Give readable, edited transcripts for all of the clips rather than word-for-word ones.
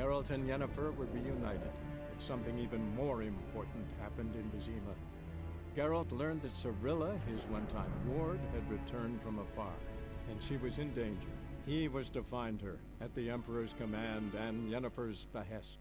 Geralt and Yennefer were reunited, but something even more important happened in Vizima. Geralt learned that Cirilla, his one-time ward, had returned from afar, and she was in danger. He was to find her, at the Emperor's command and Yennefer's behest.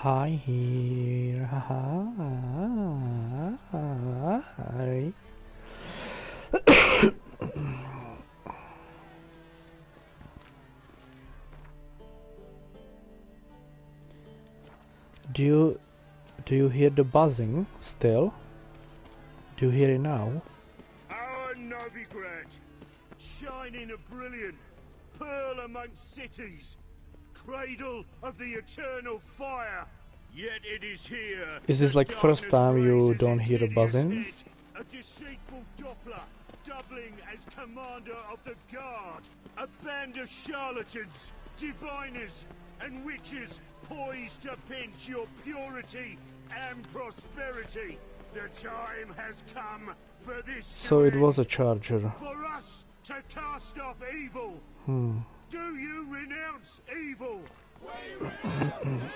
Hi here. Hi. Do you hear the buzzing still? Do you hear it now? Our Novigrad, shining a brilliant pearl amongst cities, cradle of the eternal fire. Yet it is here. Is this like first time you don't hear the buzzing? Head, a deceitful Doppler, doubling as commander of the guard. A band of charlatans, diviners, and witches poised to pinch your purity and prosperity. The time has come for this. So it was a charger. For us to cast off evil. Do you renounce evil? We renounce evil!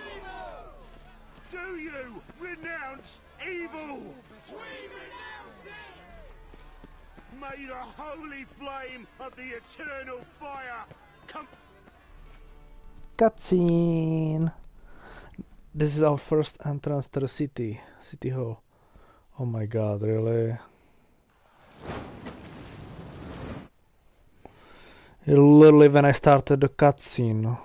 Do you renounce evil? We renounce it! May the holy flame of the eternal fire come. Cutscene! This is our first entrance to the city hall. Oh my god, really? Literally when I started the cutscene.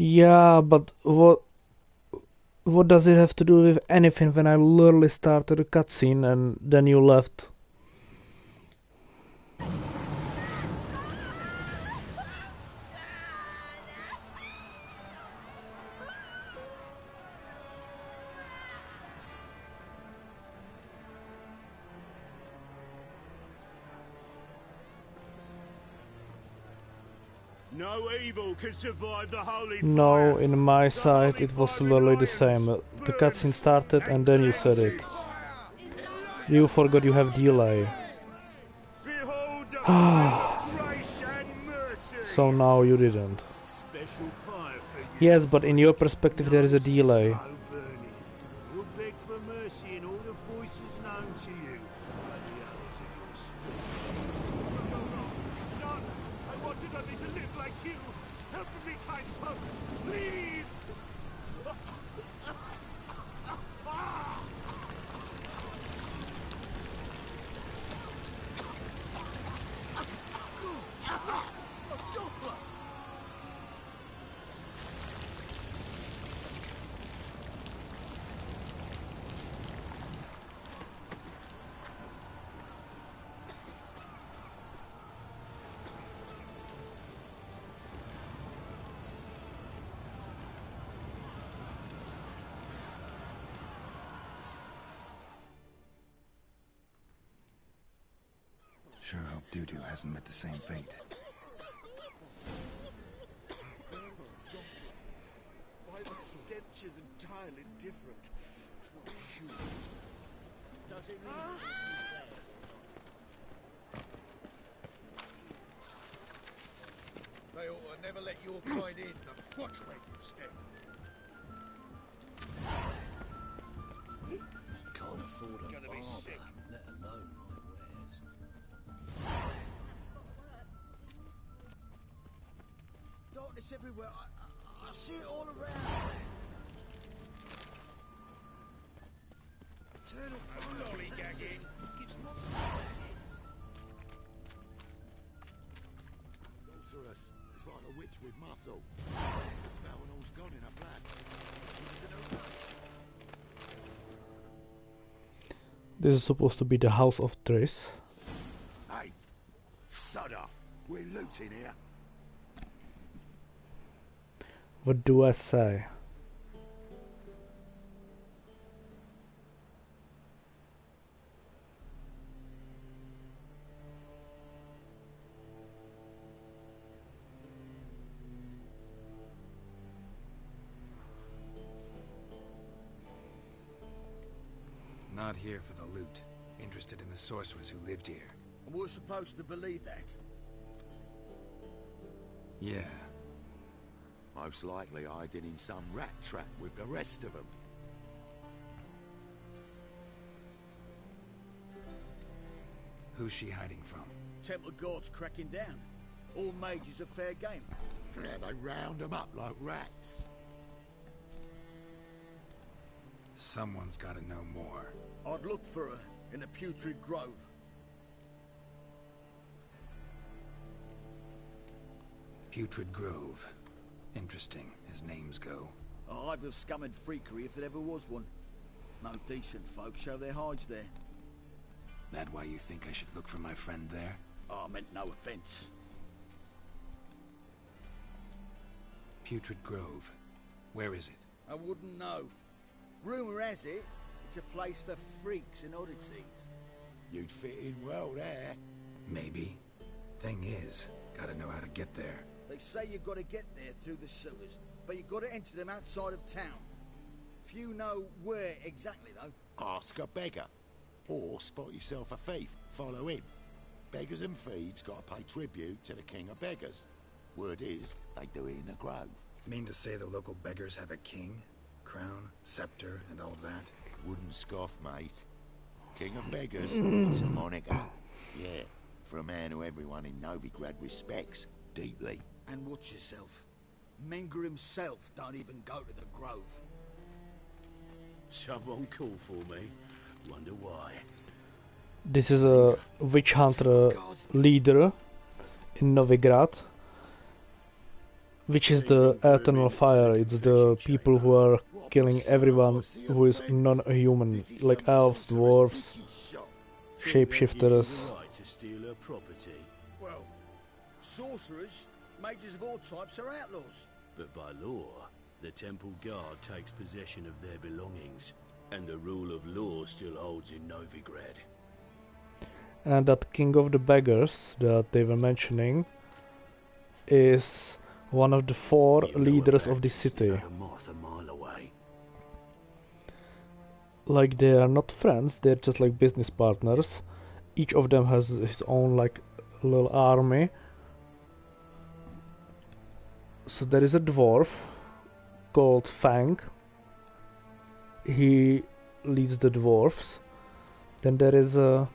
Yeah, but what does it have to do with anything when I literally started a cutscene and then you left? No evil can survive the holy No, fire. in my The side holy it was fire literally the reliance same. The cutscene burns started and then you said it. cleanses. You forgot you have delay. Behold the fire of grace and mercy. So now you didn't. Special fire for you. Yes, but in your perspective there is a delay. Slow burning. You'll beg for mercy in all the voices known to you. By the others of your speech. None. I wanted only to live like you. Help me, kind folk. Please. Sure hope Doo-Doo hasn't met the same fate. Why the stench is entirely different. Does it mean they ought to never let your kind in and watch where you step. Can't afford a Gonna be barber, sick. let alone my wares. Darkness everywhere. I see it all around. Eternal lollygagging. Gives monsters heads. Sorceress. It's like a witch with muscle. It's the spell and all's gone in a flash. This is supposed to be the House of Triss. Hey, sod off. We're looting here. What do I say? Not here for the loot. Interested in the sorceress who lived here. And we're supposed to believe that. Yeah. Most likely hiding in some rat trap with the rest of them. Who's she hiding from? Temple guards cracking down. All mages are fair game. Yeah, they round them up like rats. Someone's gotta know more. I'd look for her in the putrid grove. Putrid Grove. Interesting, as names go. A hive of scum and freakery if there ever was one. No decent folk show their hides there. That why you think I should look for my friend there? I meant no offense. Putrid Grove. Where is it? I wouldn't know. Rumor has it, it's a place for freaks and oddities. You'd fit in well there. Maybe. Thing is, gotta know how to get there. They say you've got to get there through the sewers, but you've got to enter them outside of town. Few know where exactly, though. Ask a beggar. Or spot yourself a thief. Follow him. Beggars and thieves got to pay tribute to the king of beggars. Word is, they do it in the grove. Mean to say the local beggars have a king? Crown, scepter, and all that? Wouldn't scoff, mate. King of beggars, it's a moniker. Yeah, for a man who everyone in Novigrad respects deeply. And watch yourself. Menger himself don't even go to the grove. Someone call for me. Wonder why. This is a witch hunter leader in Novigrad. which is the eternal fire. It's the people who are killing everyone who is non-human, like elves, dwarves, shapeshifters. Right to steal her property, Well, sorcerers, mages of all types are outlaws. but by law, the temple guard takes possession of their belongings, and the rule of law still holds in Novigrad. And that king of the beggars that they were mentioning is one of the 4 leaders of the city. A moth a mile away. Like, they are not friends, they're just like business partners. Each of them has his own like little army. So there is a dwarf called Fang. He leads the dwarfs. Then there is a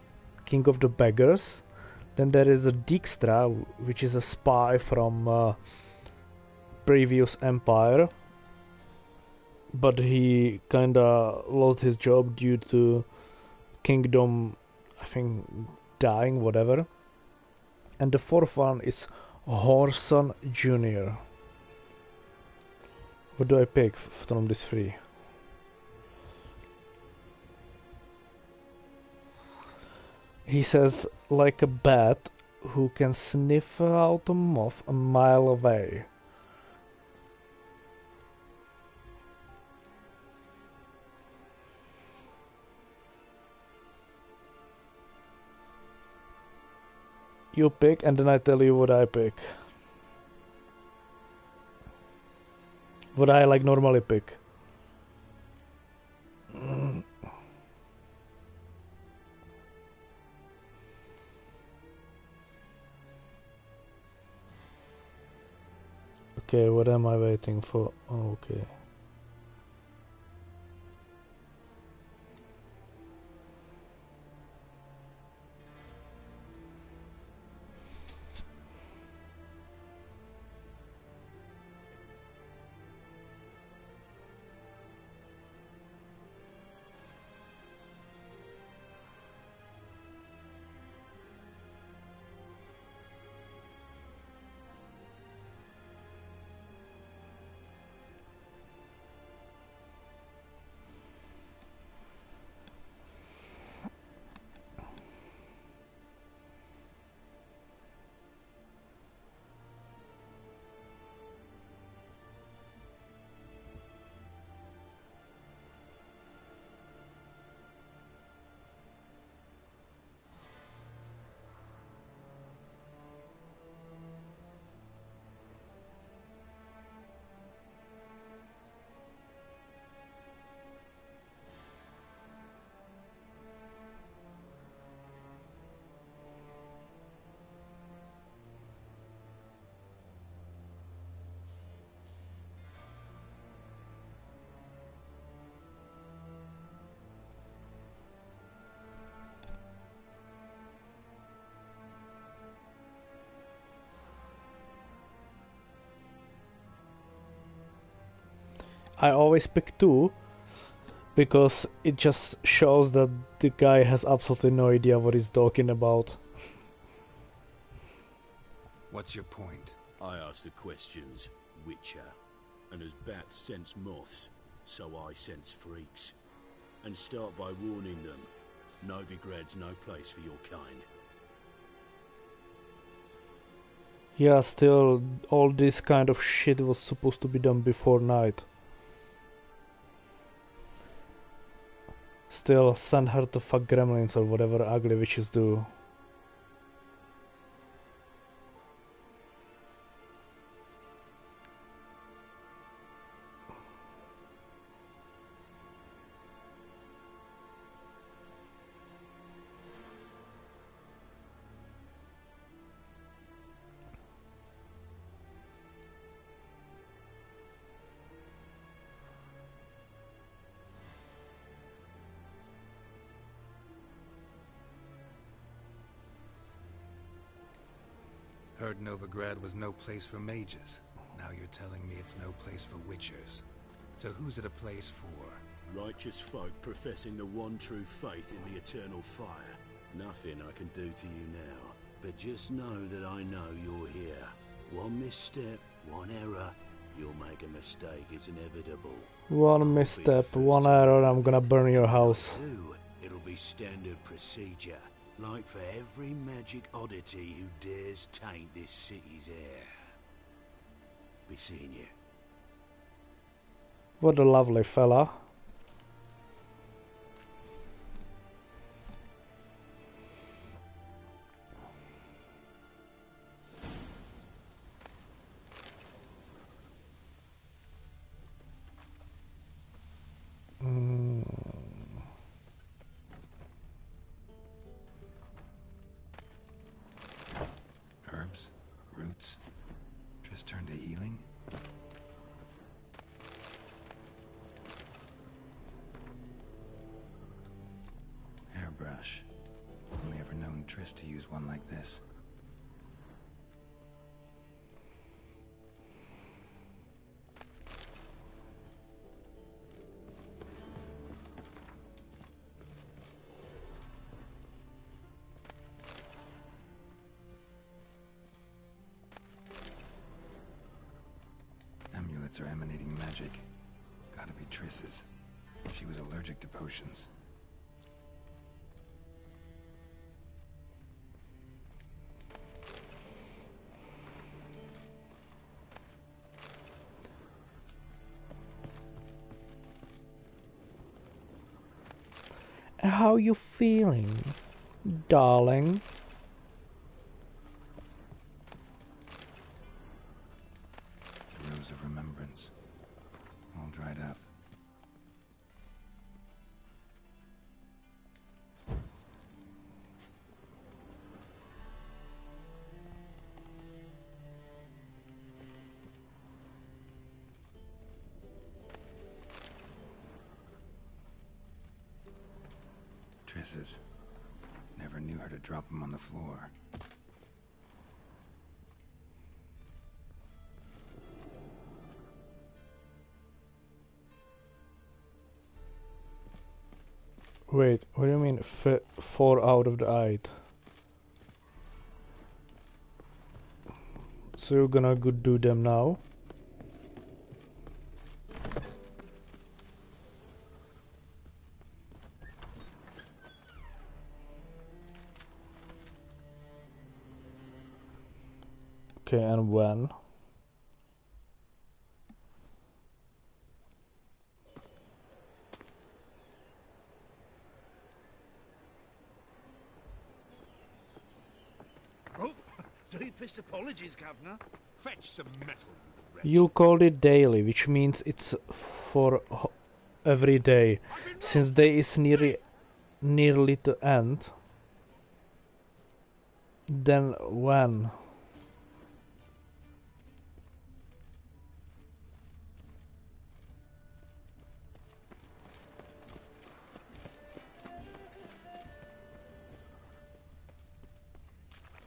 king of the beggars. Then there is a Dijkstra, which is a spy from previous empire. But he kinda lost his job due to kingdom, I think, dying, whatever. And the 4th one is Horson Jr. What do I pick from this 3? He says, like a bat who can sniff out a moth a mile away. You pick, and then I tell you what I pick. What I like normally pick. Okay, what am I waiting for? Oh, okay. I always pick 2 because it just shows that the guy has absolutely no idea what he's talking about. What's your point? I ask the questions, Witcher. And as bats sense moths, so I sense freaks. And start by warning them, Novigrad's no place for your kind. Yeah, still, all this kind of shit was supposed to be done before night. Still, send her to fuck gremlins or whatever ugly witches do. Heard Novigrad was no place for mages. Now you're telling me it's no place for witchers. So who's it a place for? Righteous folk professing the one true faith in the eternal fire. Nothing I can do to you now, but just know that I know you're here. One misstep One error, you'll make a mistake. It's inevitable. One misstep, one error, I'm gonna burn your house. It'll be standard procedure, like for every magic oddity who dares taint this city's air. Be seeing you. What a lovely fella. Herbs, roots, just turn to healing. Hairbrush. Only ever known Triss to use one like this. Amulets are emanating magic. Gotta be Triss's. She was allergic to potions. How you feeling, darling? The rose of remembrance. All dried up. Triss's. Never knew her to drop them on the floor. Wait, what do you mean 4 out of the 8? So you're gonna go do them now? Okay, and when? Oh, deepest apologies, Governor. Fetch some metal, you wretch. You called it daily, which means it's for every day. Since day is nearly to end, then when?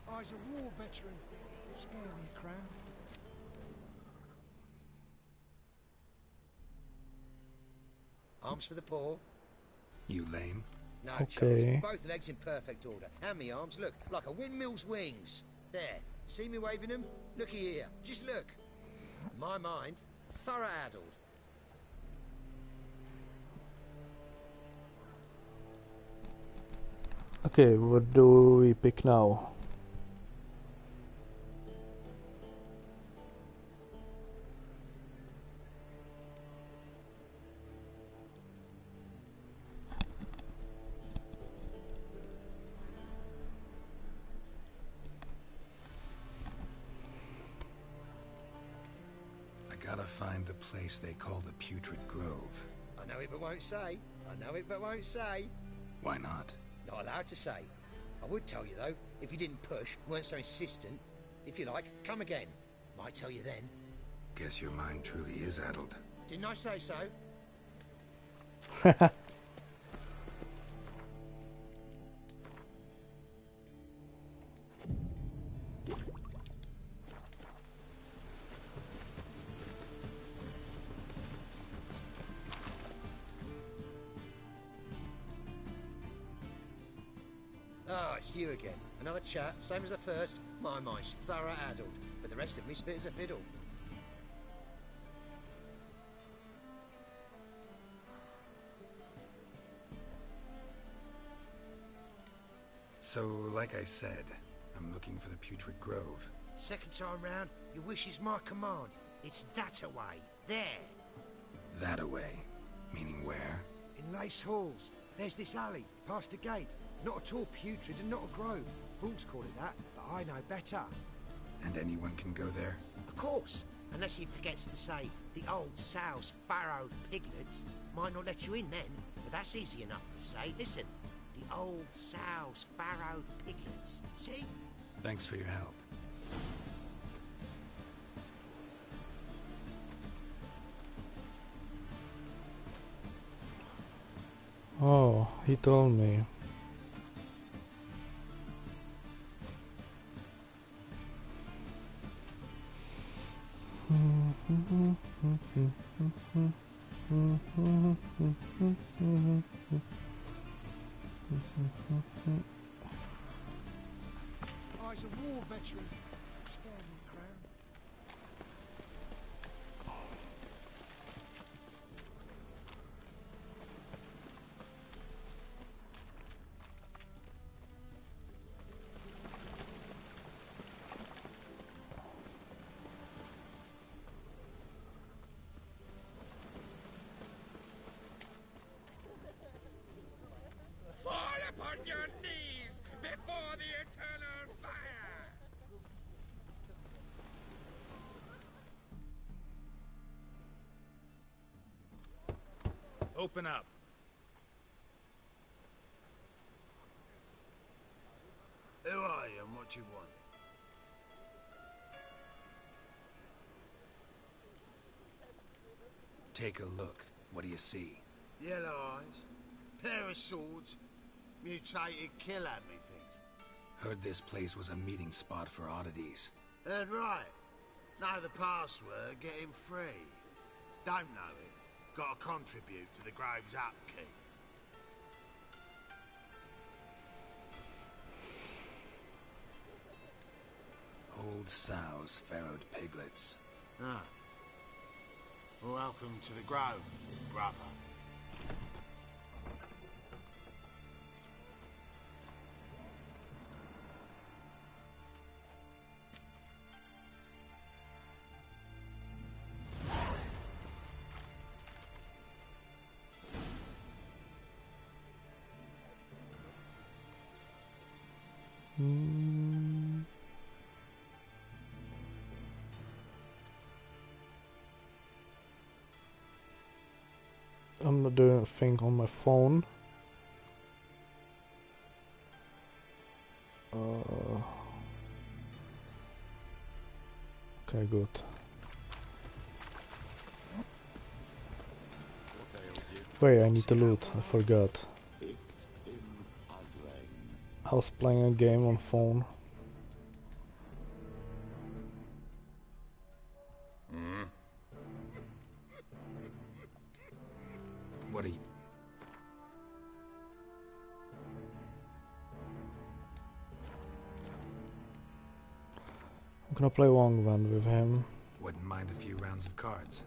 I was a war veteran. Spare me a crown. Arms for the poor. You lame? No, Okay. Charles. Both legs in perfect order. And me arms, look, like a windmill's wings. There. See me waving them? Looky here. Just look. My mind, thorough addled. Okay, what do we pick now? I gotta find the place they call the Putrid Grove. I know it but won't say. I know it but won't say. Why not? Not allowed to say. I would tell you though, if you didn't push, weren't so insistent. If you like, come again. Might tell you then. Guess your mind truly is addled. Didn't I say so? Oh, it's you again. Another chat, same as the first. My mind's thorough addled, but the rest of me's fit as a fiddle. So, like I said, I'm looking for the Putrid Grove. Second time round, your wish is my command. It's that away. There. That away? Meaning where? In Lace Halls. There's this alley, past the gate. Not at all putrid and not a grove. Fools call it that, but I know better. And anyone can go there? Of course. Unless he forgets to say, the old sow's farrowed piglets. Might not let you in then, but that's easy enough to say. Listen, the old sow's farrowed piglets. See? Thanks for your help. Oh, he told me. I was a war veteran. Spare me, Crown. Fall upon your knees before the eternal fire! Open up. Who are you and what you want? Take a look. What do you see? Yellow eyes, pair of swords, mutated kill-at-me things. Heard this place was a meeting spot for oddities. Heard right. Know the password, get him free. Don't know it. Gotta contribute to the Grove's upkeep. Old sows, farrowed piglets. Ah. Welcome to the Grove, brother. I'm not doing a thing on my phone. Okay, good. Wait, I need to loot. I forgot. I was playing a game on phone. What are you... I'm gonna play Wongvan with him. Wouldn't mind a few rounds of cards.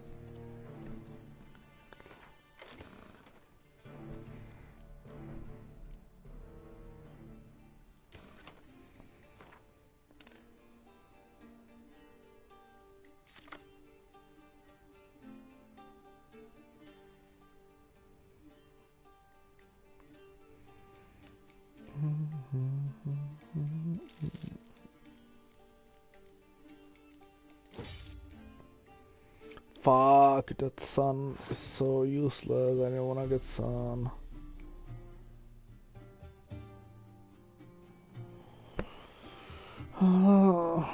Fuck, that sun is so useless. I don't wanna get sun. I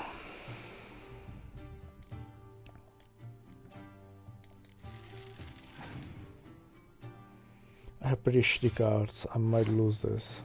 have pretty shitty cards. I might lose this.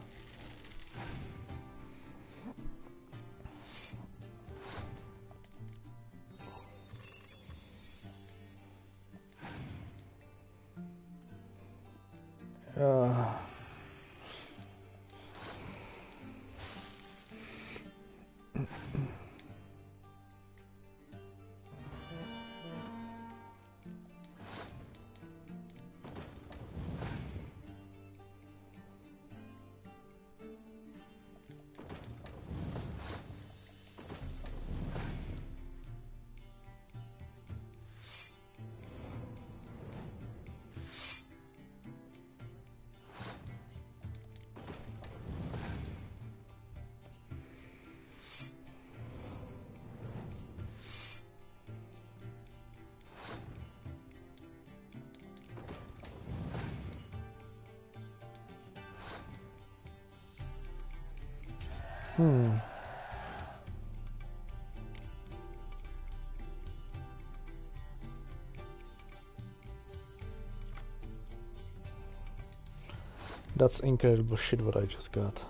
That's incredible shit what I just got.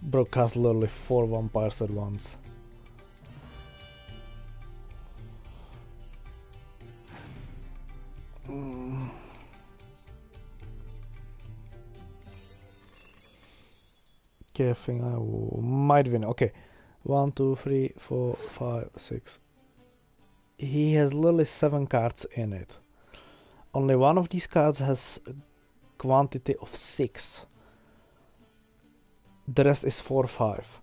Bro cast literally 4 vampires at once. Okay, I think I might win. Okay, 1, 2, 3, 4, 5, 6. He has literally 7 cards in it. Only one of these cards has a quantity of 6. The rest is 4, 5.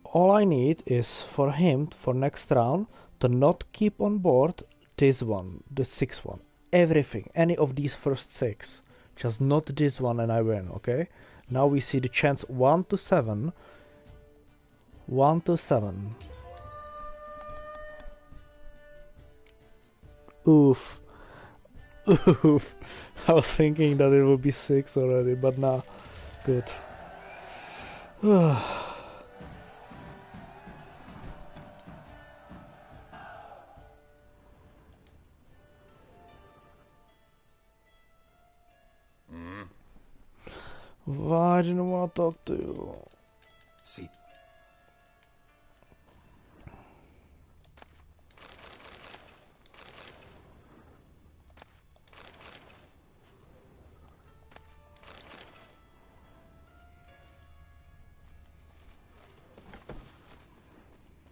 All I need is for him, for next round, to not keep on board this one, the 6th one. Everything, any of these first 6. Just not this one and I win, okay? Now we see the chance 1 to 7. 1 to 7. Oof. Oof. I was thinking that it would be 6 already, but nah. Good. Why didn't I want to talk to you? See.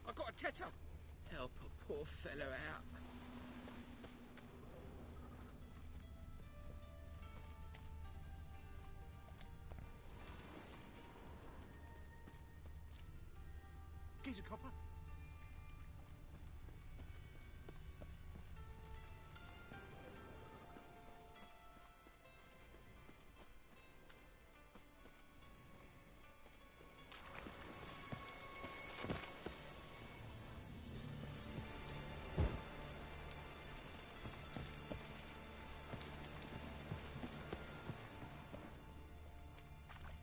I've got a tether. Help a poor fellow out. Here's a copper.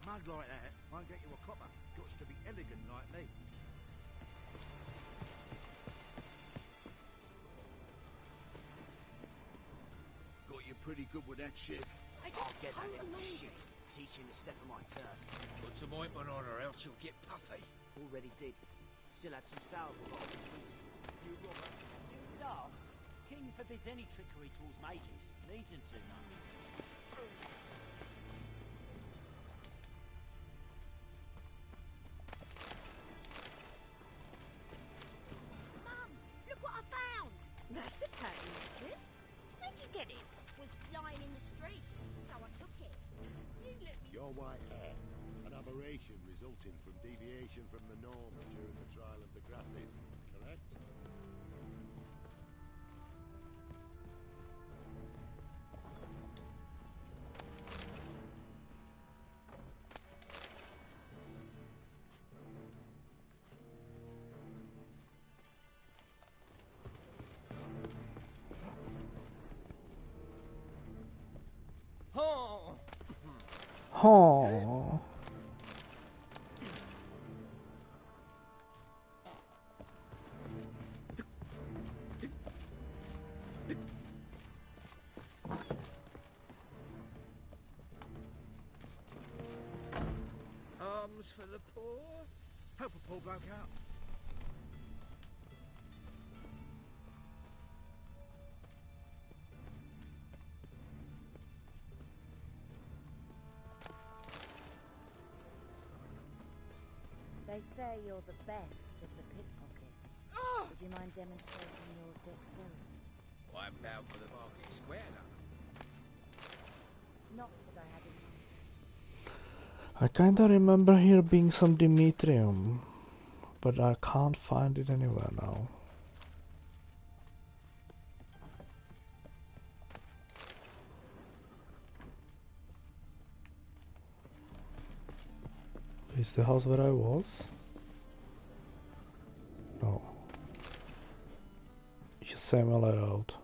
Mug like that won't get you a copper. Got to be elegant like me. Got you pretty good with that shit. I'll get that little shit. Teach him to step on my turf. Put some ointment on her, else she'll get puffy. Already did. Still had some salve bottles. You robber. You daft. King forbids any trickery towards mages. Needs him too much. Mum, look what I found! That's a party necklace. Where'd you get it? Was lying in the street, so I took it. You look... Your white hair, an aberration resulting from deviation from the norm during the trial of the grasses, correct? Oh. Arms for the poor. Help a poor bloke out. They say you're the best of the pickpockets. Would you mind demonstrating your dexterity? I'm bound for the market square now. Not what I had in mind. I kinda remember here being some Demetrium, but I can't find it anywhere now. Is the house where I was? No. Just same layout.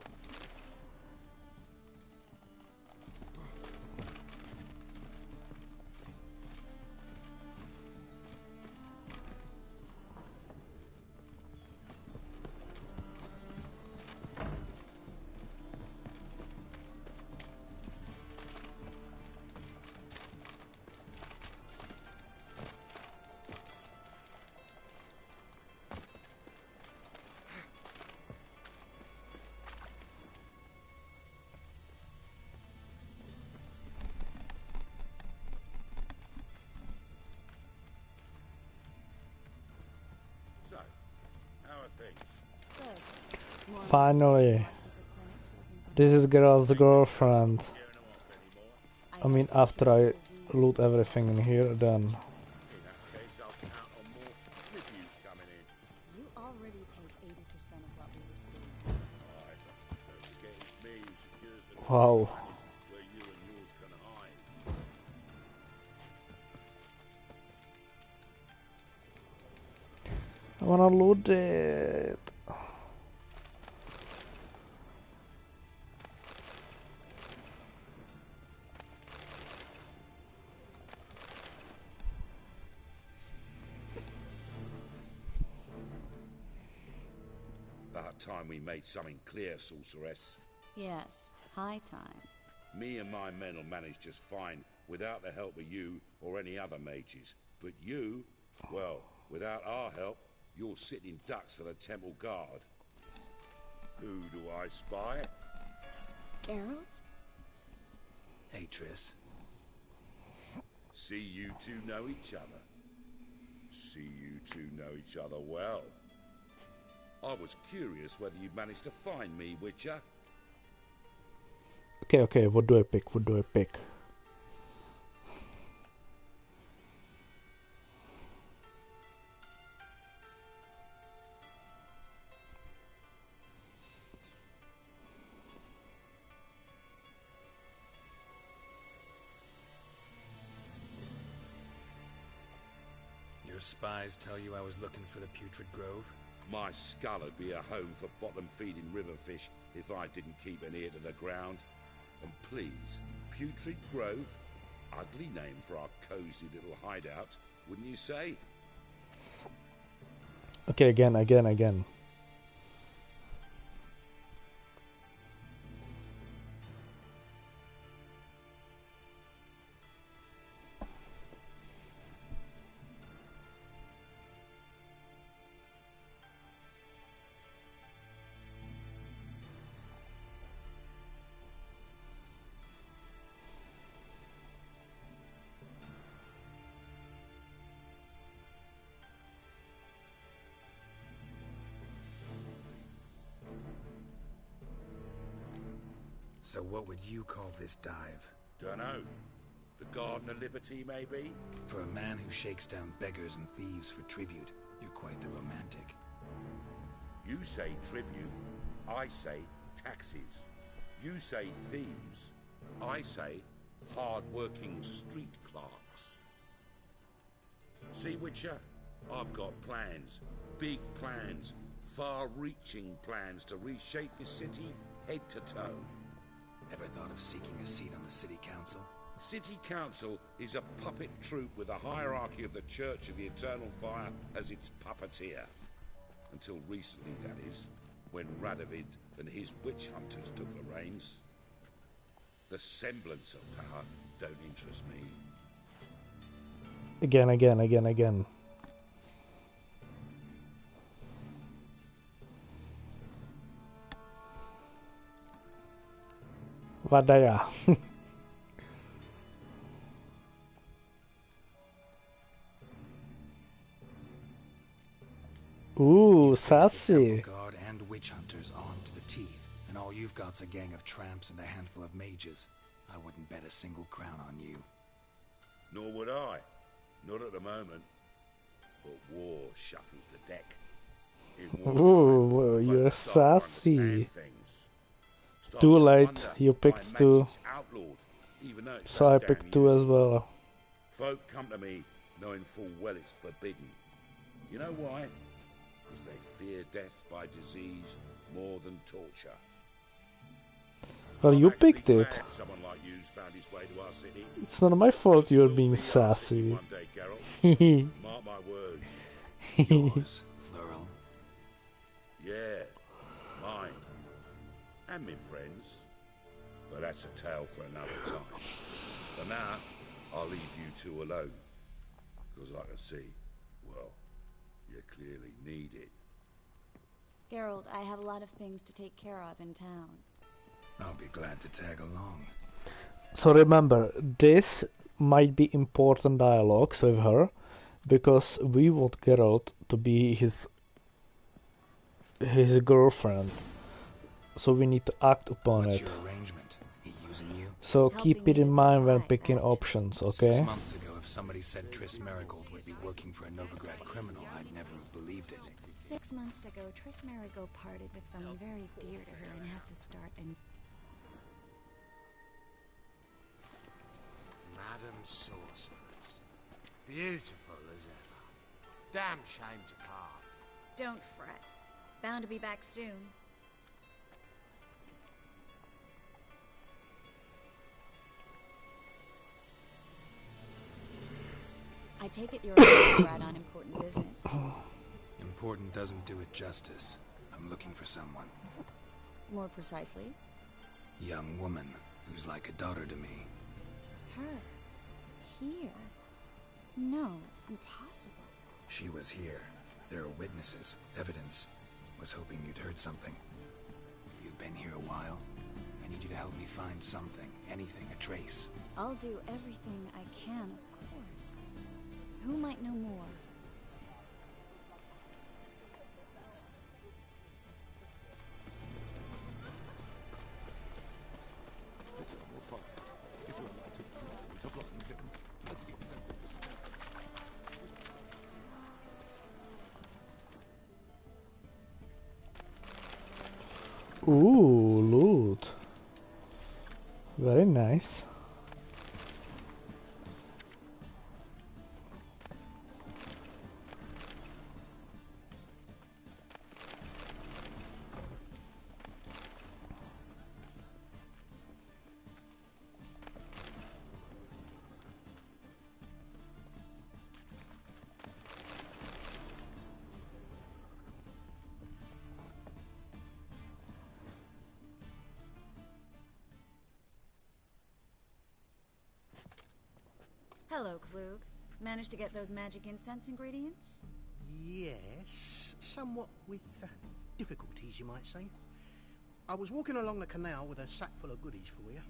So, how are things? Finally. This is girl's girlfriend. I mean, after I loot everything in here, then... In that case, I'll count on more tribute coming in. You already take 80% of what we receive. Alright, don't forget it's me who secures the Wow. where you and yours can hide. I wanna loot it. About time we made something clear, sorceress. Yes, high time. Me and my men will manage just fine without the help of you or any other mages. But you, well, without our help, you're sitting ducks for the temple guard. Who do I spy? Geralt? Hey, Triss. See you two know each other. See you two know each other well. I was curious whether you'd managed to find me, Witcher. Okay, what do I pick? What do I pick? Your spies tell you I was looking for the Putrid Grove? My skull would be a home for bottom-feeding river fish if I didn't keep an ear to the ground. And please, Putrid Grove? Ugly name for our cozy little hideout, wouldn't you say? Okay, again. So what would you call this dive? Dunno. The Garden of Liberty, maybe? For a man who shakes down beggars and thieves for tribute, you're quite the romantic. You say tribute, I say taxes. You say thieves, I say hard-working street clerks. See, Witcher? I've got plans. Big plans. Far-reaching plans to reshape this city head to toe. Ever thought of seeking a seat on the city council? City Council is a puppet troupe with the hierarchy of the Church of the Eternal Fire as its puppeteer. Until recently, that is, when Radovid and his witch hunters took the reins. The semblance of power don't interest me. Again. Vadaya. Ooh, sassy. Guard and witch hunters armed to the teeth, and all you've got's a gang of tramps and a handful of mages. I wouldn't bet a single crown on you. Nor would I. Not at the moment. But war shuffles the deck. Ooh, you're sassy. Too late, you picked two. So I picked two as well. Folk come to me, knowing full well it's forbidden. You know why? Because they fear death by disease more than torture. Well, you picked it. Someone like you's found his way to our city. It's not my fault you're being sassy. One day, Geralt. Mark my words. Yours, plural. Yeah, mine. And me friends. But that's a tale for another time. For now, I'll leave you two alone. Because I can see, well, you clearly need it. Geralt, I have a lot of things to take care of in town. I'll be glad to tag along. So remember, this might be important dialogues with her, because we want Geralt to be his girlfriend. So we need to act upon What's it. your arrangement? He using you? So keep it in mind when picking options, okay? 6 months ago, if somebody said Triss Merigold would be working for a Novigrad criminal, I'd never have believed it. 6 months ago, Triss Merigold parted with someone very dear to her and had to start a... Madam Sorceress. Beautiful as ever. Damn shame to part. Don't fret. Bound to be back soon. I take it you're right on important business. Important doesn't do it justice. I'm looking for someone. More precisely? Young woman who's like a daughter to me. Her? Here? No, impossible. She was here. There are witnesses, evidence. Was hoping you'd heard something. You've been here a while. I need you to help me find something, anything, a trace. I'll do everything I can, of course. Who might know more? Ooh, loot. Very nice. Hello, Klug. Managed to get those magic incense ingredients? Yes, somewhat with difficulties, you might say. I was walking along the canal with a sack full of goodies for you.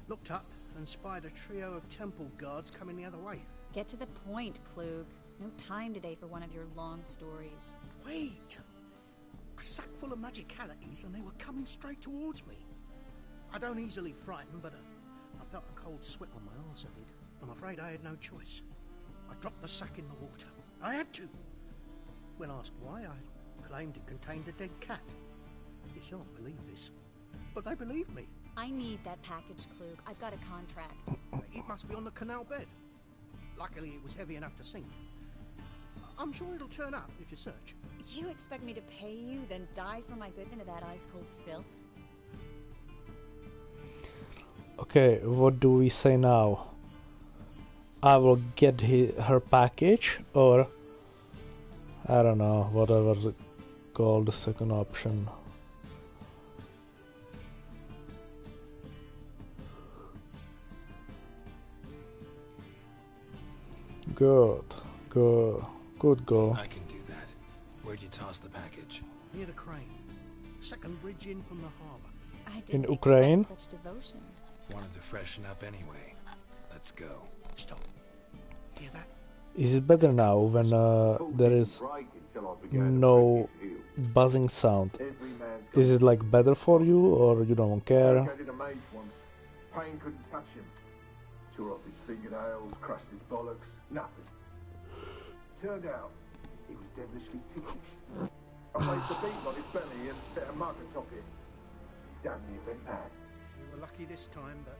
Looked up and spied a trio of temple guards coming the other way. Get to the point, Klug. No time today for one of your long stories. Wait! A sack full of magicalities and they were coming straight towards me. I don't easily frighten, but I felt a cold sweat on my arse, I did. I'm afraid I had no choice. I dropped the sack in the water. I had to. When asked why, I claimed it contained a dead cat. You shan't believe this, but they believed me. I need that package, Klug. I've got a contract. It must be on the canal bed. Luckily, it was heavy enough to sink. I'm sure it'll turn up if you search. You expect me to pay you, then dive for my goods into that ice-cold filth? Okay, what do we say now? I will get her package, or I don't know, whatever called the second option. Good go. I can do that. Where'd you toss the package? Near the crane. Second bridge in from the harbor. I didn't in Ukraine? expect such devotion. Wanted to freshen up anyway. Let's go. Stop. Hear that? Is it better now when there is no buzzing sound? Is it like better for you, or you don't care? Pain couldn't touch him. Tore off his fingernails, crushed his bollocks, nothing. Turned out, he was devilishly ticklish. I placed a beam on his belly and set a mug atop it. Damn near went mad. You were lucky this time, but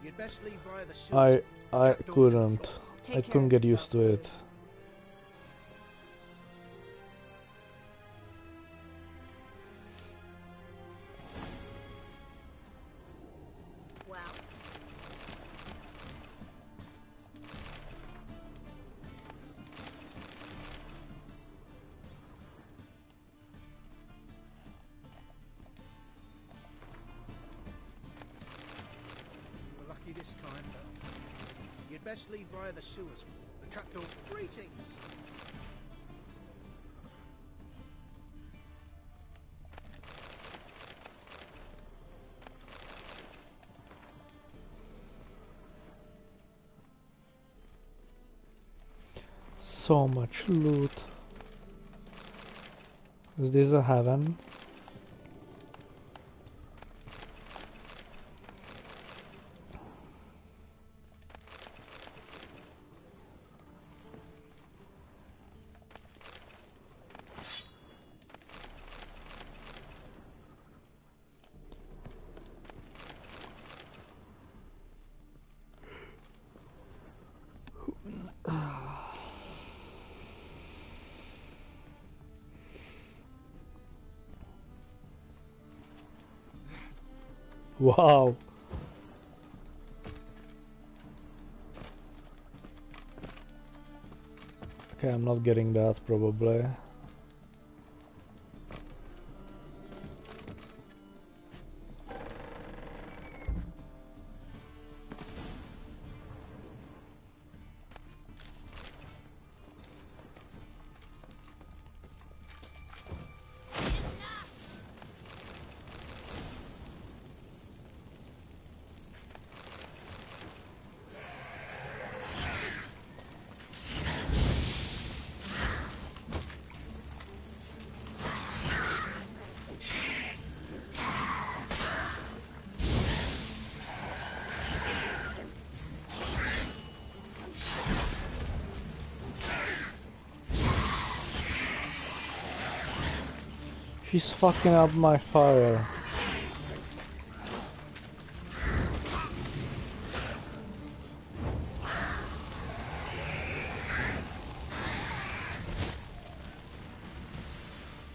you'd best leave via the sewers. I couldn't. I couldn't get used to it. We're lucky this time, though. You'd best leave via the sewers. The trapdoor. Greetings! So much loot. Is this a heaven? Wow. Okay, I'm not getting that probably. She's fucking up my fire.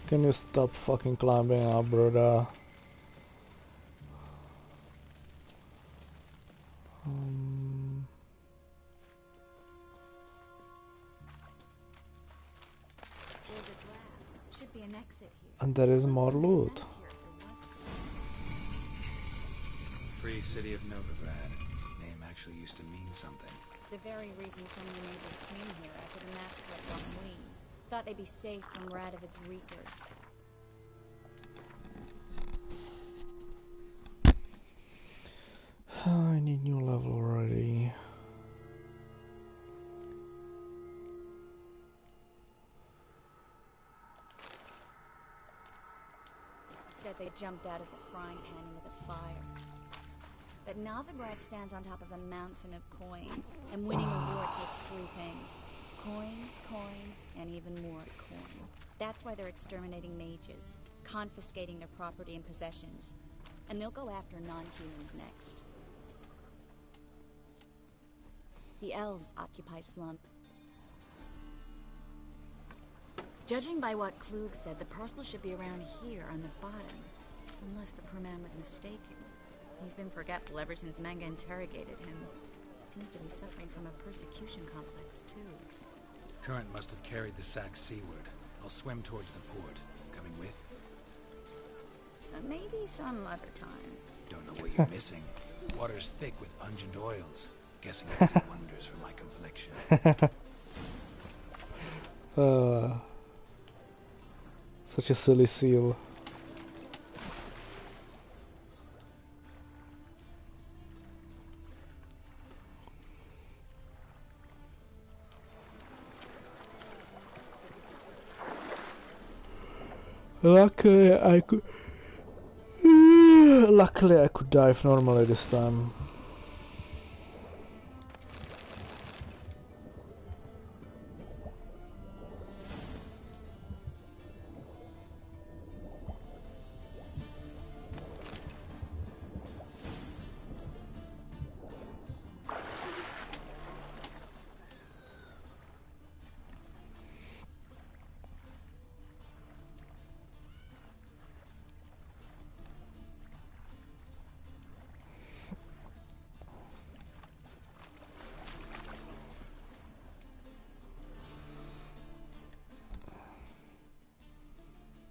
Can you stop fucking climbing up, brother? Should be an exit here. And there is more loot. Free city of Novigrad. Name actually used to mean something. The very reason so many neighbors came here after the massacre at Ween. Thought they'd be safe from Radovid's reekers. I need new level already. Instead they jumped out of the frying pan into the fire. But Novigrad stands on top of a mountain of coin, and winning a war takes three things. Coin, coin, and even more coin. That's why they're exterminating mages, confiscating their property and possessions, and they'll go after non-humans next. The elves occupy Slum. Judging by what Klug said, the parcel should be around here on the bottom. Unless the poor man was mistaken. He's been forgetful ever since Manga interrogated him. Seems to be suffering from a persecution complex, too. The current must have carried the sack seaward. I'll swim towards the port. Coming with? Maybe some other time. Don't know what you're missing. Water's thick with pungent oils. Guessing it'll do wonders for my complexion. Such a silly seal. Luckily I could dive normally this time.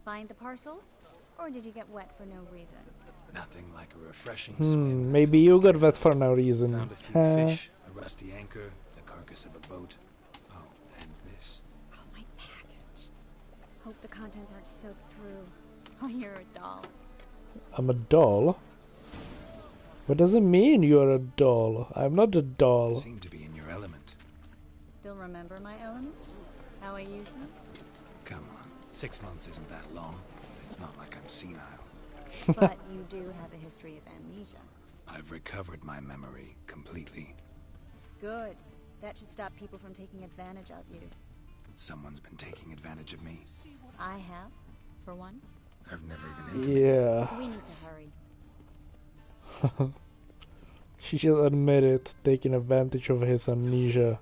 Find the parcel? Or did you get wet for no reason? Nothing like a refreshing swim. Maybe you got wet for no reason. Found a few fish, a rusty anchor, the carcass of a boat. Oh, and this. Oh, my package. Hope the contents aren't soaked through. Oh, you're a doll. I'm a doll? What does it mean you're a doll? I'm not a doll. You seem to be in your element. Still remember my elements? How I use them? Come on, 6 months isn't that long. It's not like I'm senile. But you do have a history of amnesia. I've recovered my memory completely. Good. That should stop people from taking advantage of you. Someone's been taking advantage of me. I have, for one. I've never even intimated. Yeah. We need to hurry. She just admitted taking advantage of his amnesia.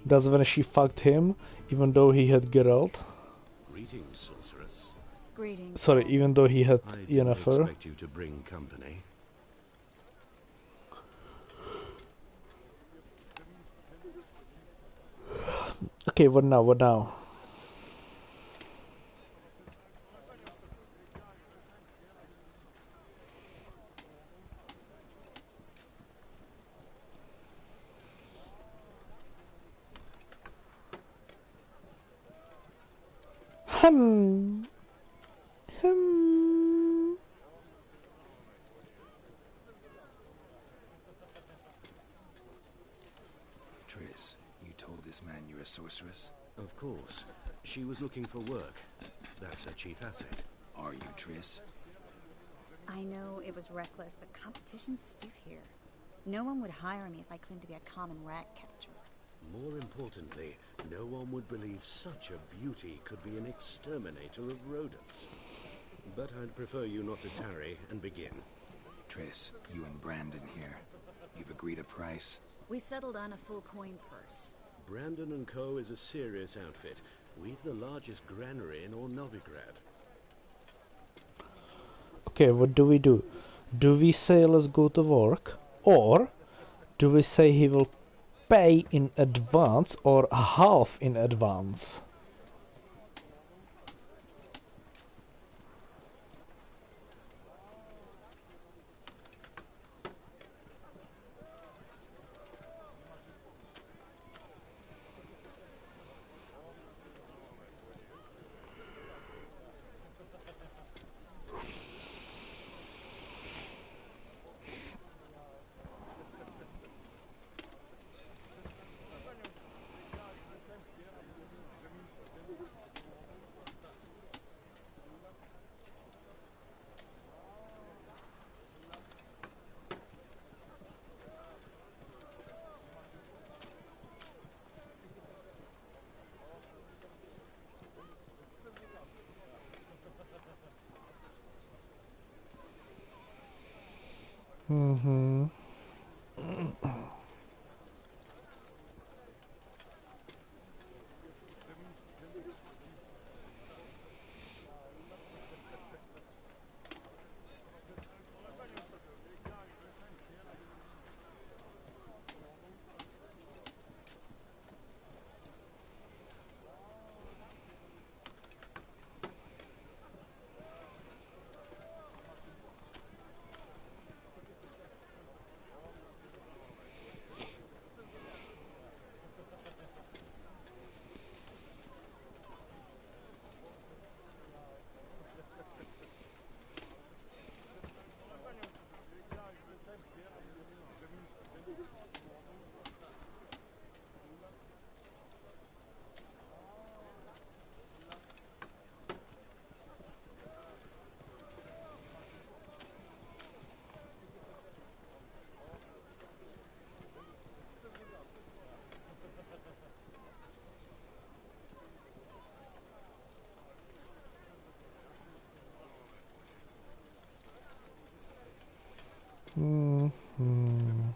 That's when she fucked him, even though he had Geralt. Greetings, sorceress. Greetings. Sorry, even though he had Yennefer. I didn't expect you to bring company. Okay, what now? What now? Triss, you told this man you're a sorceress? Of course. She was looking for work. That's her chief asset. Are you, Triss? I know it was reckless, but competition's stiff here. No one would hire me if I claimed to be a common rat catcher. More importantly, no one would believe such a beauty could be an exterminator of rodents. But I'd prefer you not to tarry and begin. Triss, you and Brandon here. You've agreed a price? We settled on a full coin purse. Brandon and Co. is a serious outfit. We've the largest granary in all Novigrad. Okay, what do we do? Do we say let's go to work? Or do we say he will pay in advance or half in advance? Mm-hmm. Mm-hmm.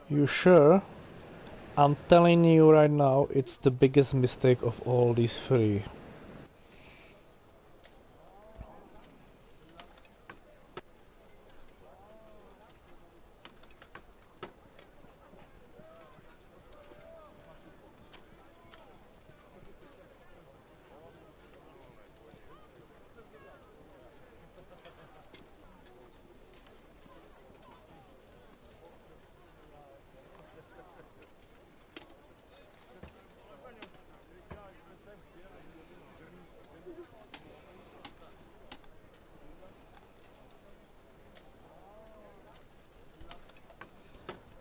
You sure? I'm telling you right now, it's the biggest mistake of all these three.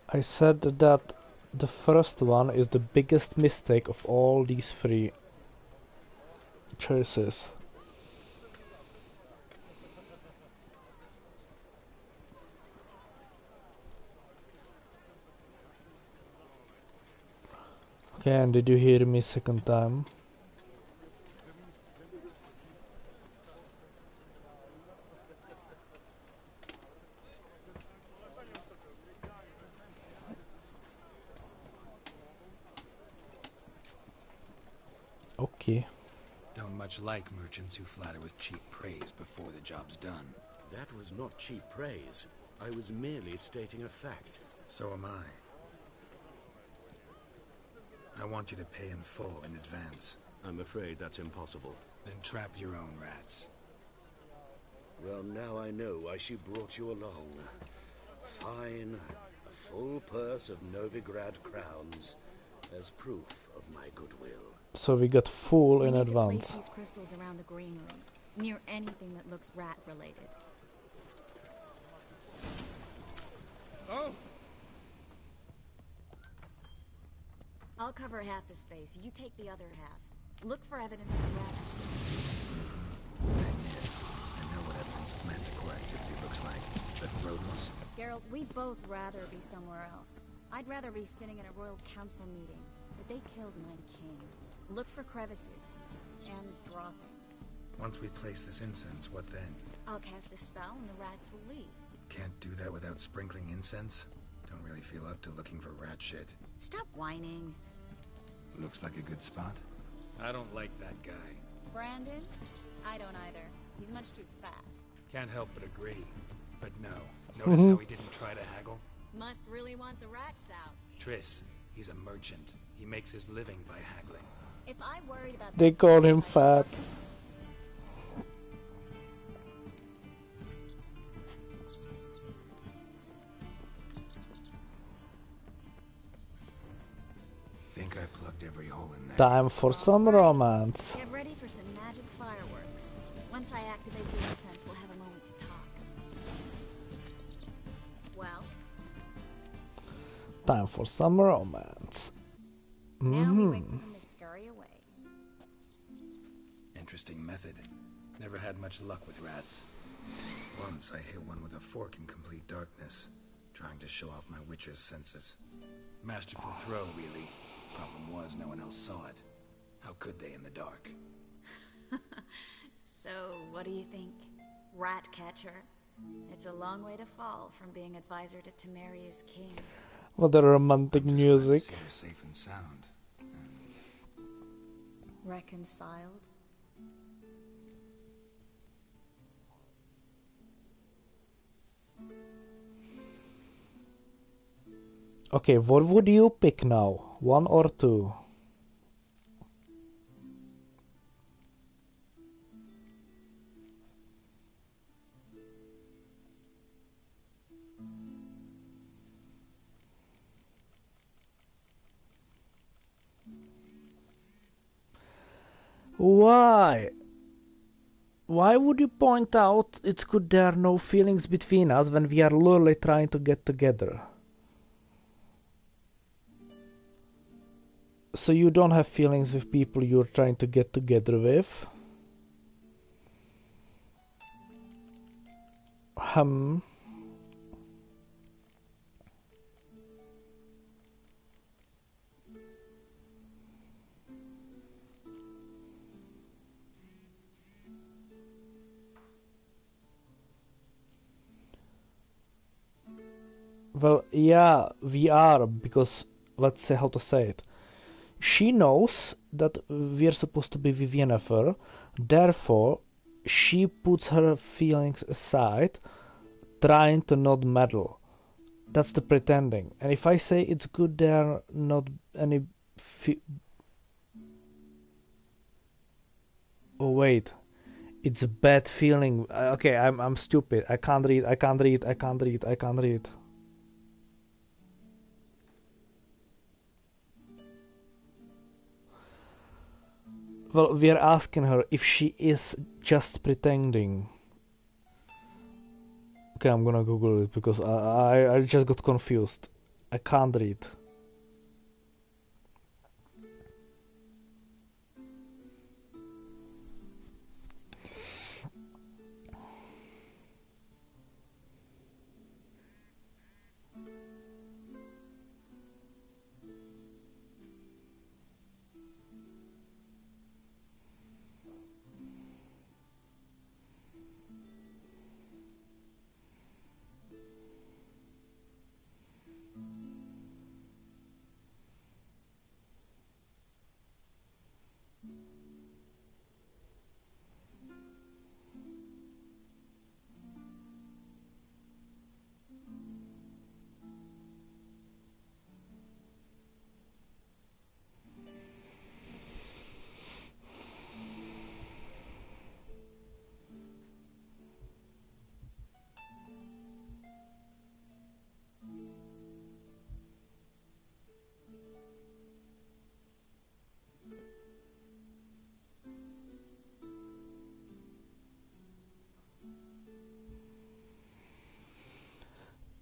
I said that the first one is the biggest mistake of all these three choices. Okay, and did you hear me second time? Okay. Don't much like merchants who flatter with cheap praise before the job's done. That was not cheap praise. I was merely stating a fact. So am I. I want you to pay in full in advance. I'm afraid that's impossible. Then trap your own rats. Well, now I know why she brought you along. Fine. A full purse of Novigrad crowns as proof of my goodwill. So we got full in We need advance. to place these crystals around the green room, near anything that looks rat-related. Oh! I'll cover half the space. You take the other half. Look for evidence of rats. Thing is, I know what evidence of manticore activity looks like. But rodents? Geralt, we'd both rather be somewhere else. I'd rather be sitting in a royal council meeting, but they killed my king. Look for crevices and droppings. Once we place this incense, what then? I'll cast a spell and the rats will leave. Can't do that without sprinkling incense? Don't really feel up to looking for rat shit. Stop whining. Looks like a good spot. I don't like that guy. Brandon? I don't either. He's much too fat. Can't help but agree. But no. Notice how he didn't try to haggle? Must really want the rats out. Triss, he's a merchant. He makes his living by haggling. If I worried about They that call fat, him I'd fat. stop. Think I plugged every hole in there. Time for some romance. Get ready for some magic fireworks. Once I activate the incense, we'll have a moment to talk. Well, Time for some romance. now we wait for them to scurry away. Interesting method. Never had much luck with rats. Once I hit one with a fork in complete darkness, trying to show off my witcher's senses. Masterful throw, really. Problem was, no one else saw it. How could they in the dark? So, what do you think? Rat catcher? It's a long way to fall from being advisor to Temeria's king. What a romantic music. See her safe and sound. Reconciled? Okay, what would you pick now? One or two? Why? Why would you point out it's good there are no feelings between us when we are literally trying to get together? So you don't have feelings with people you're trying to get together with? Well, yeah, we are, because let's say how to say it. She knows that we're supposed to be with Yennefer, therefore she puts her feelings aside, trying to not meddle. That's the pretending. And if I say it's good, there are not any. Oh wait, it's a bad feeling. Okay, I'm stupid. I can't read. I can't read. I can't read. I can't read. Well, we are asking her if she is just pretending. Okay, I'm gonna Google it because I just got confused. I can't read.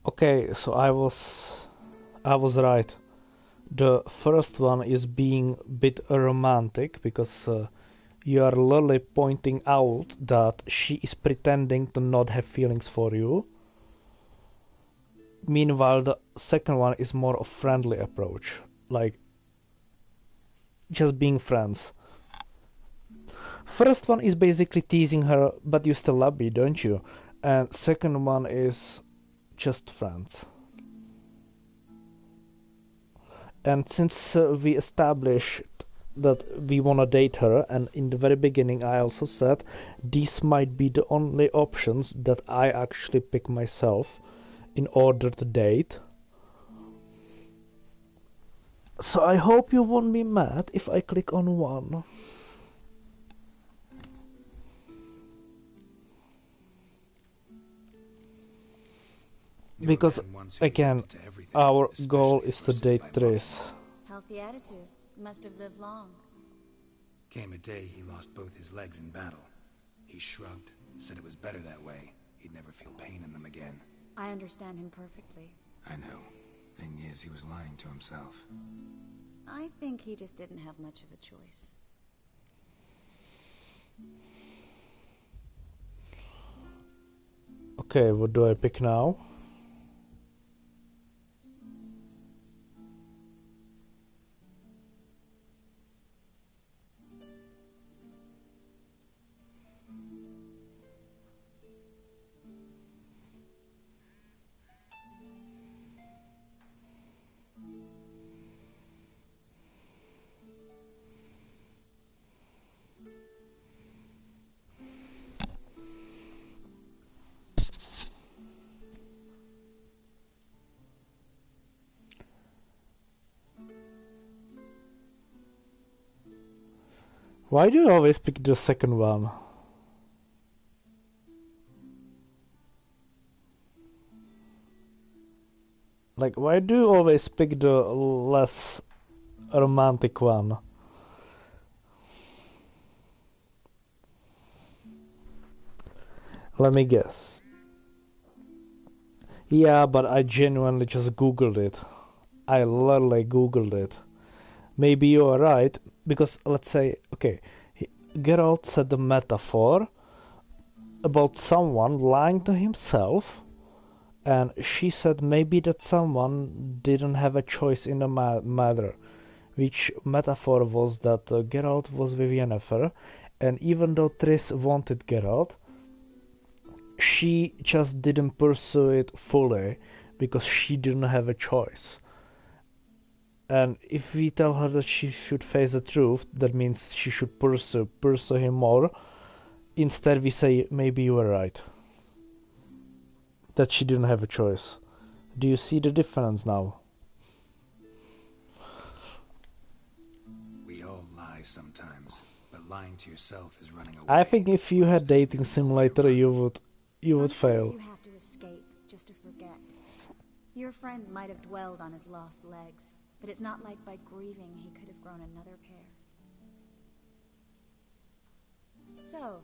Okay, so I was right. The first one is being a bit romantic because you are literally pointing out that she is pretending to not have feelings for you. Meanwhile, the second one is more a friendly approach, like just being friends. First one is basically teasing her, but you still love me, don't you? And second one is just friends. And since we established that we wanna date her, and in the very beginning I also said these might be the only options that I actually pick myself in order to date. So I hope you won't be mad if I click on one. Because, again, our goal is to date Triss. Healthy attitude. Must have lived long. Came a day he lost both his legs in battle. He shrugged, said it was better that way. He'd never feel pain in them again. I understand him perfectly. I know. Thing is, he was lying to himself. I think he just didn't have much of a choice. Okay, what do I pick now? Why do you always pick the second one? Like, why do you always pick the less romantic one? Let me guess. Yeah, but I genuinely just googled it. I literally googled it. Maybe you are right, because let's say, okay, Geralt said the metaphor about someone lying to himself, and she said maybe that someone didn't have a choice in the matter, which metaphor was that Geralt was with Yennefer, and even though Triss wanted Geralt, she just didn't pursue it fully because she didn't have a choice. And if we tell her that she should face the truth, that means she should pursue him more. Instead we say, maybe you were right. That she didn't have a choice. Do you see the difference now? We all lie sometimes, but lying to yourself is running away. I think if you had dating simulator, you would fail. You have to escape just to forget. Your friend might have dwelled on his lost legs, but it's not like by grieving he could have grown another pair. So,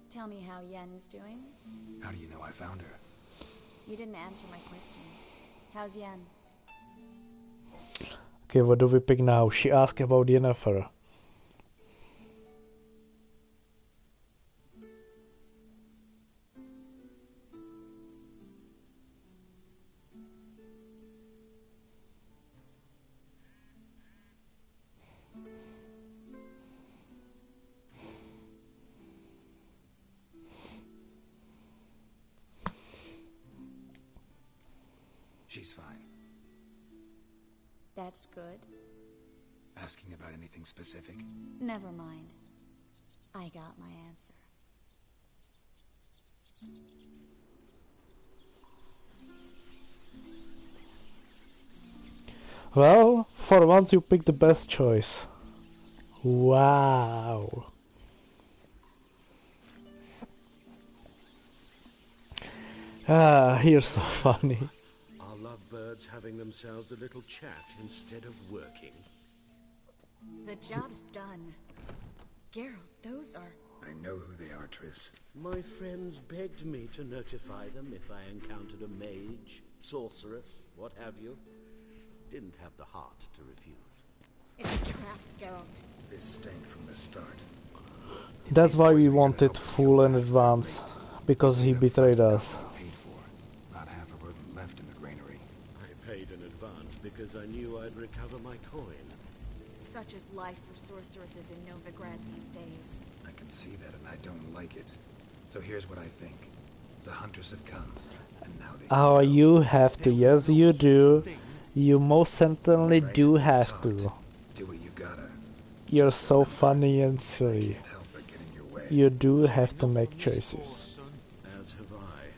tell me how Yen's doing. How do you know I found her? You didn't answer my question. How's Yen? Okay, what do we pick now? She asked about Yennefer. She's fine. That's good. Asking about anything specific? Never mind. I got my answer. Well, for once you picked the best choice. Wow. Ah, you're so funny. Are lovebirds having themselves a little chat instead of working? The job's done. Geralt, those are... I know who they are, Triss. My friends begged me to notify them if I encountered a mage, sorceress, what have you. Didn't have the heart to refuse. It's a trap, Geralt. This stank from the start. That's why we wanted full in advance, because he betrayed us. Paid for. Not half a rodent left in the granary. I paid in advance because I knew I'd recover my coin. Such is life for sorceresses in Novigrad these days. I can see that and I don't like it. So here's what I think. The hunters have come, and now they can Oh, go. you have to. Yes, you do. You most certainly do have to. Do what you gotta. You're so funny and silly. Can't help but get in your way. You do have to make choices. As have I.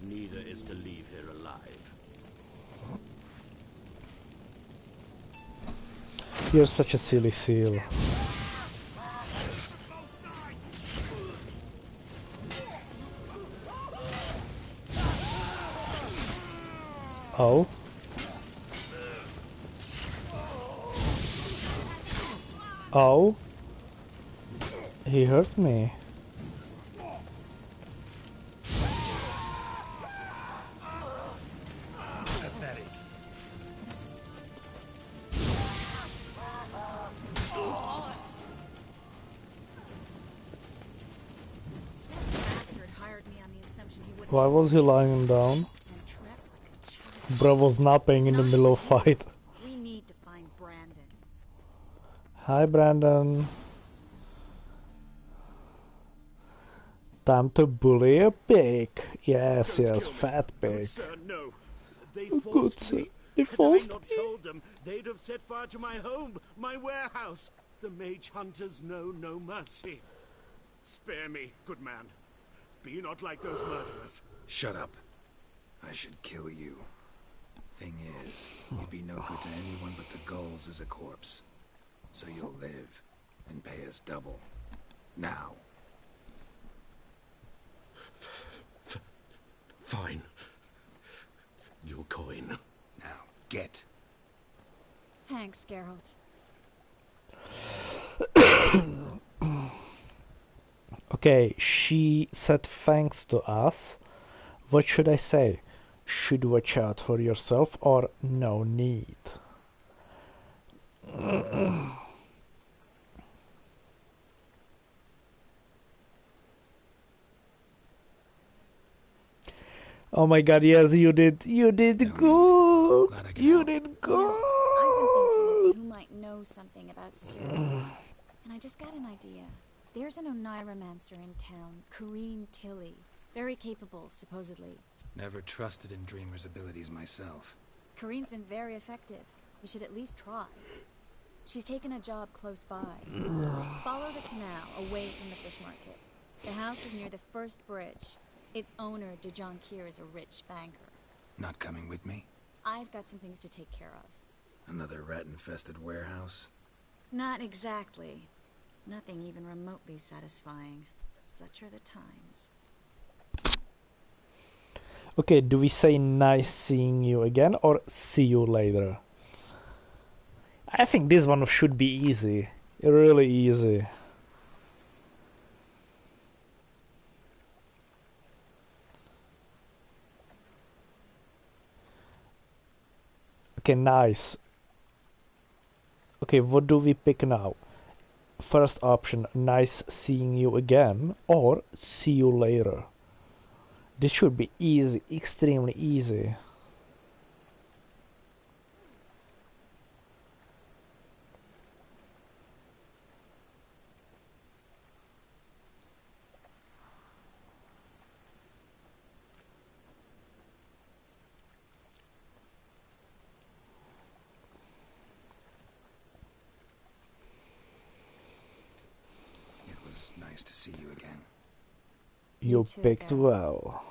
Neither is to leave here alive. You're such a silly seal. Oh? Oh? He hurt me. Pathetic. Bastard hired me on the assumption he would... Why was he lying down? And trapped like a child. Bro was napping in the middle of fight. We need to find Brandon. Hi, Brandon. Time to bully a pig. Yes, yes, fat pig. Sir, no. They Oh, forced good sir. me. They Had I forced not me. told them, they'd have set fire to my home, my warehouse. The mage hunters know no mercy. Spare me, good man. Be not like those murderers. Shut up. I should kill you. Thing is, you'd be no good to anyone but the gulls as a corpse. So you'll live and pay us double. Now. Fine. Your coin. Now, get. Thanks, Geralt. Okay, she said thanks to us. What should I say? Should watch out for yourself or no need? Oh my god, yes, you did. You did good. You did good. I've been thinking you might know something about Ciri. And I just got an idea. There's an Oneiromancer in town, Corrine Tilly. Very capable, supposedly. Never trusted in Dreamer's abilities myself. Corinne's been very effective. You should at least try. She's taken a job close by. Follow the canal away from the fish market. The house is near the first bridge. Its owner, DeJohn Kier, is a rich banker. Not coming with me? I've got some things to take care of. Another rat-infested warehouse? Not exactly. Nothing even remotely satisfying. Such are the times. Okay, do we say nice seeing you again or see you later? I think this one should be easy. Really easy. Okay, nice. Okay, what do we pick now? First option, nice seeing you again, or see you later. This should be easy, extremely easy. Nice to see you again. You picked well.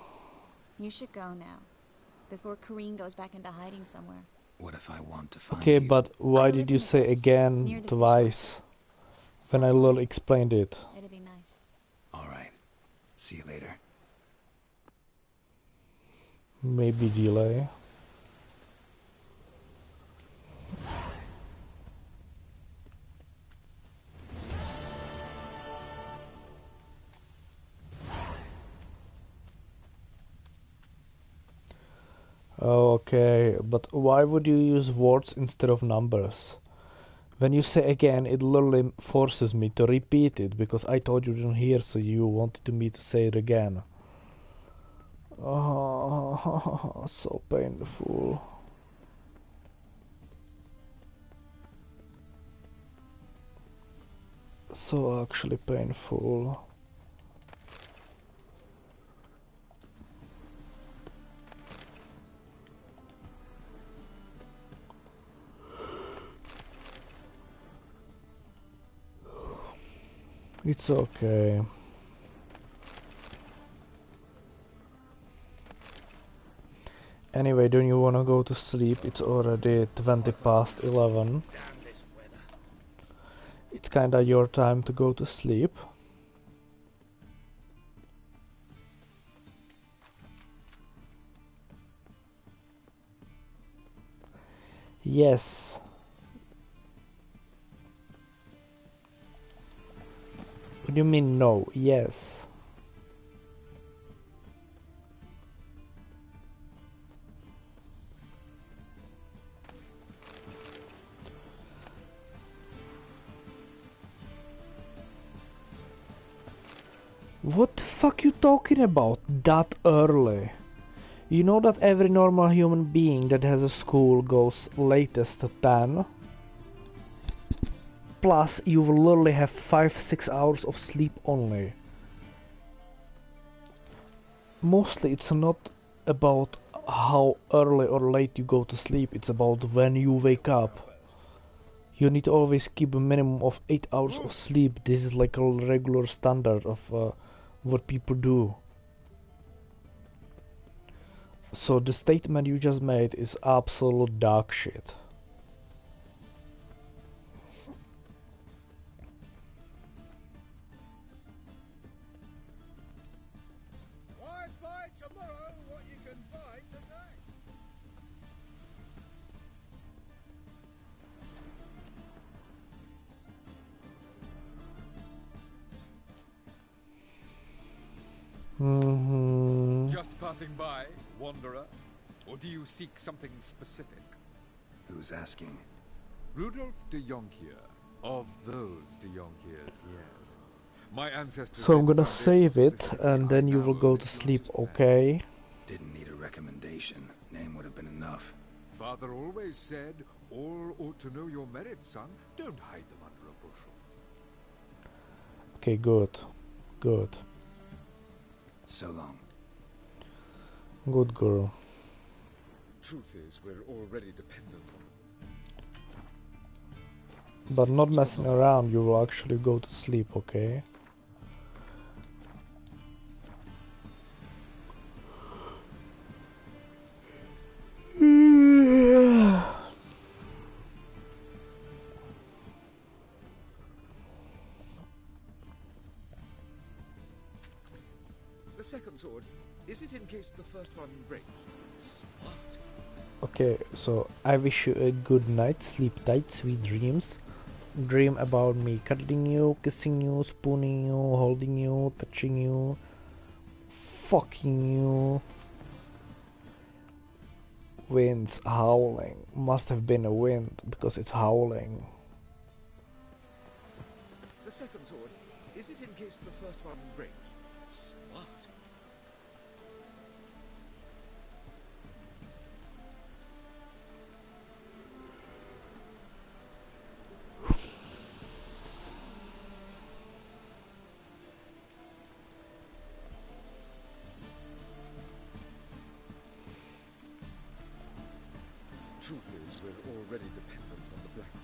You should go now, before Corinne goes back into hiding somewhere. What if I want to find Okay, you? but why did you say again twice when I literally explained it? It'd be nice. All right. See you later. Maybe delay. Okay, but why would you use words instead of numbers? When you say again, it literally forces me to repeat it because I told you didn't hear, so you wanted me to say it again. Oh, so painful. So actually painful. It's okay. Anyway, don't you wanna go to sleep? It's already 20 past 11. It's kinda your time to go to sleep. Yes. What do you mean no? Yes. What the fuck you talking about that early? You know that every normal human being that has a school goes latest at 10? Plus, you will literally have 5-6 hours of sleep only. Mostly, it's not about how early or late you go to sleep, it's about when you wake up. You need to always keep a minimum of 8 hours of sleep. This is like a regular standard of what people do. So the statement you just made is absolute dog shit. Just passing by, wanderer? Or do you seek something specific? Who's asking? Rudolf de Jonkier. Of those de Jonkiers, yes. My ancestors. So I'm gonna save it and then you will go to sleep, okay? Didn't need a recommendation. Name would have been enough. Father always said, all ought to know your merits, son. Don't hide them under a bushel. Okay, good. Good. So long. Good girl. Truth is, we're already dependent on But not messing around, you will actually go to sleep, okay? the second sword. Is it in case the first one breaks? Smart. Okay, so I wish you a good night, sleep tight, sweet dreams. Dream about me cuddling you, kissing you, spooning you, holding you, touching you, fucking you. Wind's howling. Must have been a wind because it's howling. The second sword. Is it in case the first one breaks? Smart. Truth is, we're already dependent on the Black